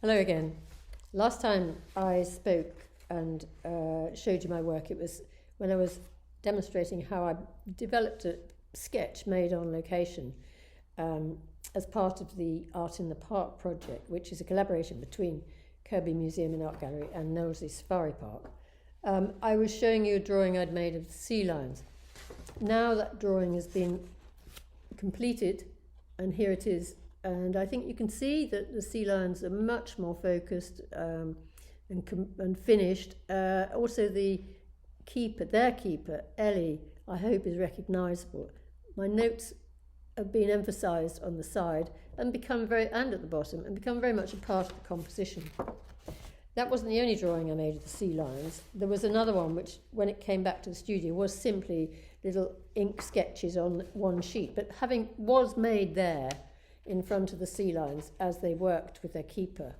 Hello again. Last time I spoke and showed you my work, it was when I was demonstrating how I developed a sketch made on location as part of the Art in the Park project, which is a collaboration between Kirkby Museum and Art Gallery and Knowsley Safari Park. I was showing you a drawing I'd made of the sea lions. Now that drawing has been completed, and here it is. And I think you can see that the sea lions are much more focused and finished. Also, the keeper, their keeper, Ellie, I hope is recognisable. My notes have been emphasised on the side and at the bottom, and become very much a part of the composition. That wasn't the only drawing I made of the sea lions. There was another one which, when it came back to the studio, was simply little ink sketches on one sheet, but was made there in front of the sea lions as they worked with their keeper.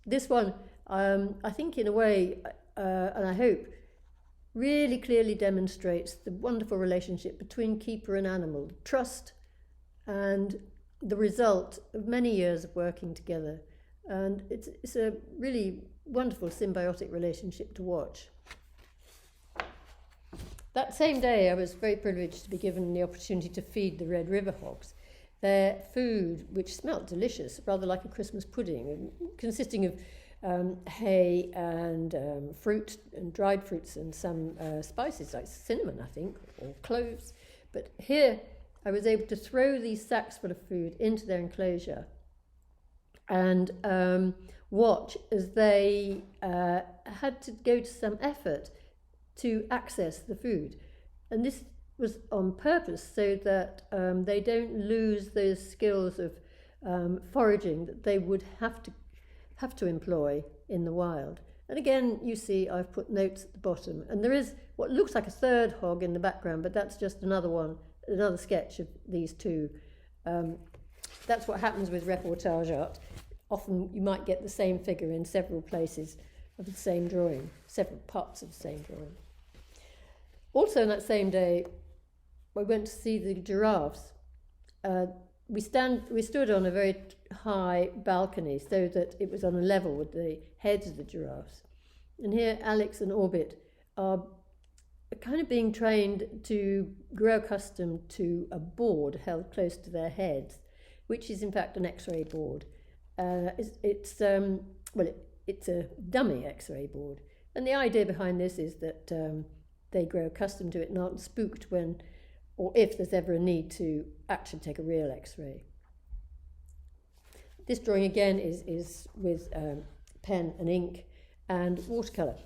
This one, I think in a way, and I hope, really clearly demonstrates the wonderful relationship between keeper and animal, trust, and the result of many years of working together. And it's a really wonderful symbiotic relationship to watch. That same day, I was very privileged to be given the opportunity to feed the Red River hogs. Their food, which smelt delicious, rather like a Christmas pudding, consisting of hay and fruit and dried fruits and some spices like cinnamon, I think, or cloves. But here I was able to throw these sacks full of food into their enclosure and watch as they had to go to some effort to access the food. And this was on purpose so that they don't lose those skills of foraging that they would have to employ in the wild. And again, you see I've put notes at the bottom, and there is what looks like a third hog in the background, but that's just another sketch of these two. That's what happens with reportage art. Often you might get the same figure in several places of the same drawing, several parts of the same drawing. Also on that same day, we went to see the giraffes. We stood on a very high balcony so that it was on a level with the heads of the giraffes. And here Alex and Orbit are kind of being trained to grow accustomed to a board held close to their heads, which is in fact an X-ray board. It's a dummy X-ray board. And the idea behind this is that they grow accustomed to it and aren't spooked when, or if there's ever a need to actually take a real X-ray. This drawing again is with pen and ink and watercolour.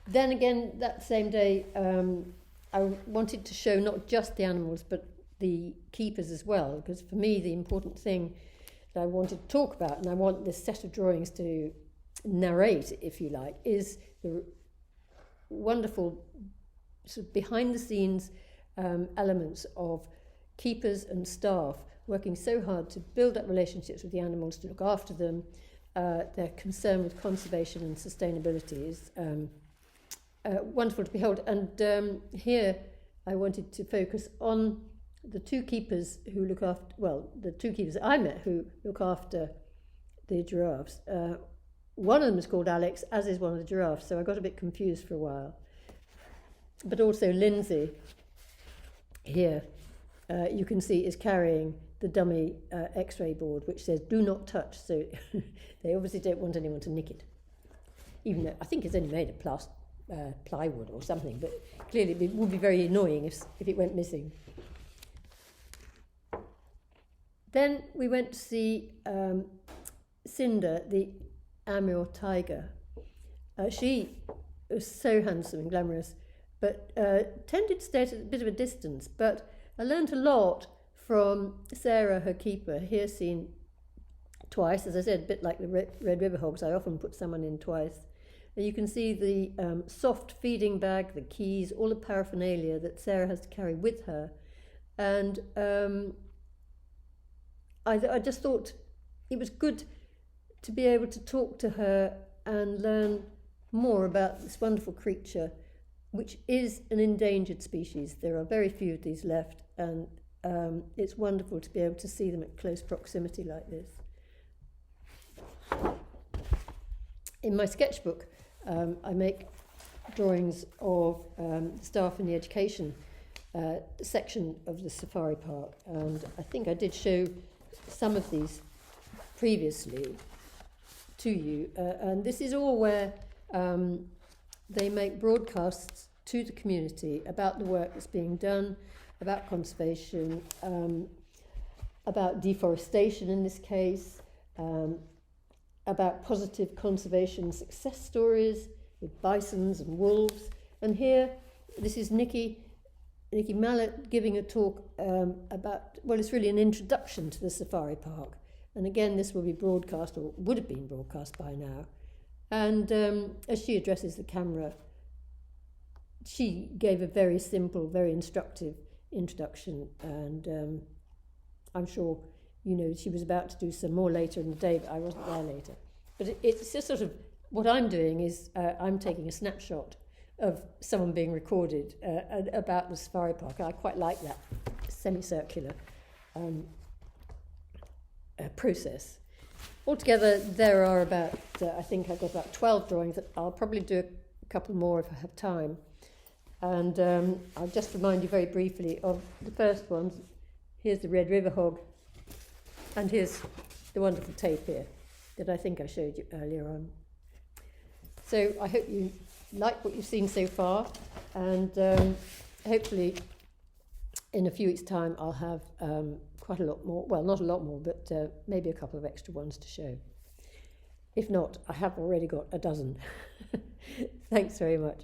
Then again, that same day, I wanted to show not just the animals but the keepers as well, because for me the important thing that I wanted to talk about, and I want this set of drawings to narrate, if you like, is the wonderful sort of behind-the-scenes elements of keepers and staff working so hard to build up relationships with the animals, to look after them. Their concern with conservation and sustainability is wonderful to behold. And here I wanted to focus on the two keepers who look after, the two keepers that I met who look after the giraffes. One of them is called Alex, as is one of the giraffes, so I got a bit confused for a while. But also Lindsay, here, you can see is carrying the dummy X-ray board, which says "do not touch," so they obviously don't want anyone to nick it. Even though I think it's only made of plywood or something, but clearly it would be very annoying if it went missing. Then we went to see Cinder, the Amur tiger. She was so handsome and glamorous, but tended to stay at a bit of a distance. But I learned a lot from Sarah, her keeper, here seen twice. As I said, a bit like the Red River hogs, I often put someone in twice. And you can see the soft feeding bag, the keys, all the paraphernalia that Sarah has to carry with her. And I just thought it was good to be able to talk to her and learn more about this wonderful creature, which is an endangered species. There are very few of these left, and it's wonderful to be able to see them at close proximity like this. In my sketchbook, I make drawings of staff in the education section of the safari park, and I think I did show some of these previously to you, and this is all where they make broadcasts to the community about the work that's being done, about conservation, about deforestation in this case, about positive conservation success stories with bisons and wolves. And here, this is Nikki Mallet giving a talk about, well, it's really an introduction to the safari park. And again, this will be broadcast, or would have been broadcast by now. And as she addresses the camera, she gave a very simple, very instructive introduction. And I'm sure, you know, she was about to do some more later in the day, but I wasn't there later. But it's just sort of, what I'm doing is I'm taking a snapshot of someone being recorded about the safari park. I quite like that semicircular process. Altogether, there are about, I think I've got about 12 drawings. That I'll probably do a couple more if I have time. And I'll just remind you very briefly of the first ones. Here's the Red River hog, and here's the wonderful tape here that I think I showed you earlier on. So I hope you like what you've seen so far, and hopefully in a few weeks' time I'll have quite a lot more, well, not a lot more, but maybe a couple of extra ones to show. If not, I have already got a dozen. Thanks very much.